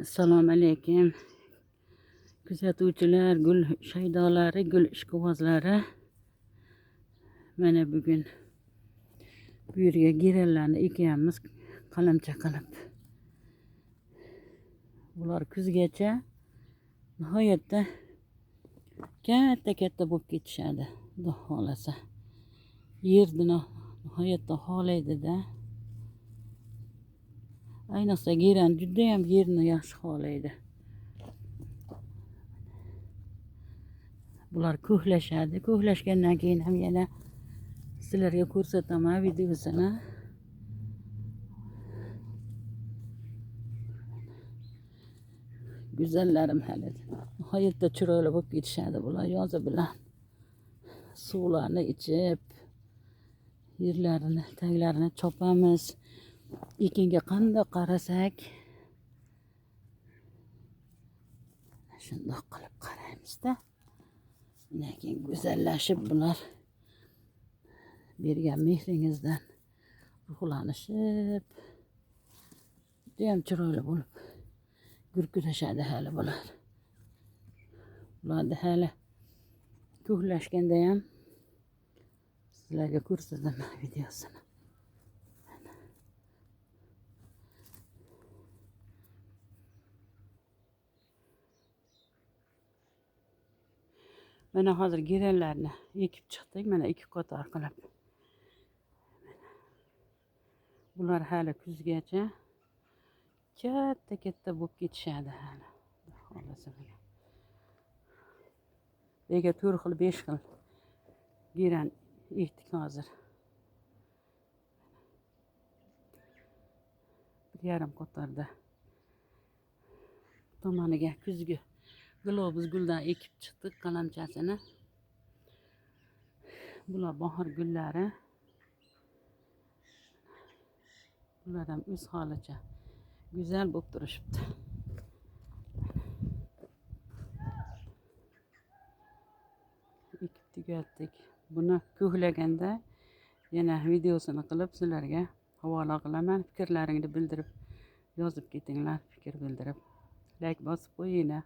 Assalomu alaykum. Kuzatuvchilar, gul shaydolari, gul ishqibozlari. Mana bugun bu yerga girenlarni ekyapmiz qalamcha qilib. Bular kuzgacha nihoyatda katta bo'lib ketishadi, xudo xolasa. Yerni nihoyatda xohlaydi-da. Ayniqsa giran juda ham yerni yaxshi xohlaydi. Bular ko'hlashadi. Ko'hlashgandan keyin ham yana sizlarga ko'rsataman videosini. Güzellarim hali. Nihoyatda chiroyli bo'lib ketishadi bular yozi bilan. Suvlarni ichib, yerlarini, taglarini chopamiz. Ekinga qanday qarasak, shundoq qilib qaraymiz-da. Undan keyin go'zallashib bular bergan mehringizdan ruhlanishib, juda ham chiroyli bo'lib gurkirashadi hali bular. Bularni hali ko'hlashganda ham sizlarga ko'rsataman videosini. Mana hozir girenlarni ekib chiqdik, mana 2 qator qilib. Bular hali kuzgacha katta bo'lib ketishadi hali. Xolasa bugun. Bega 4 xil, 5 xil giren ekdik hozir. 1,5 qatorda. Tomoniga kuzgi globus guldan ekib chiqdik qalamchasini. Bular bahor gullari. Bular ham o'z holicha güzel bo'lib turishibdi. Ekib tugatdik. Buni ko'hlaganda yana videosini qilib sizlarga havola qilaman. Fikrlaringni bildirib yozib ketinglar, fikr bildirib. Like bosib qo'yinglar.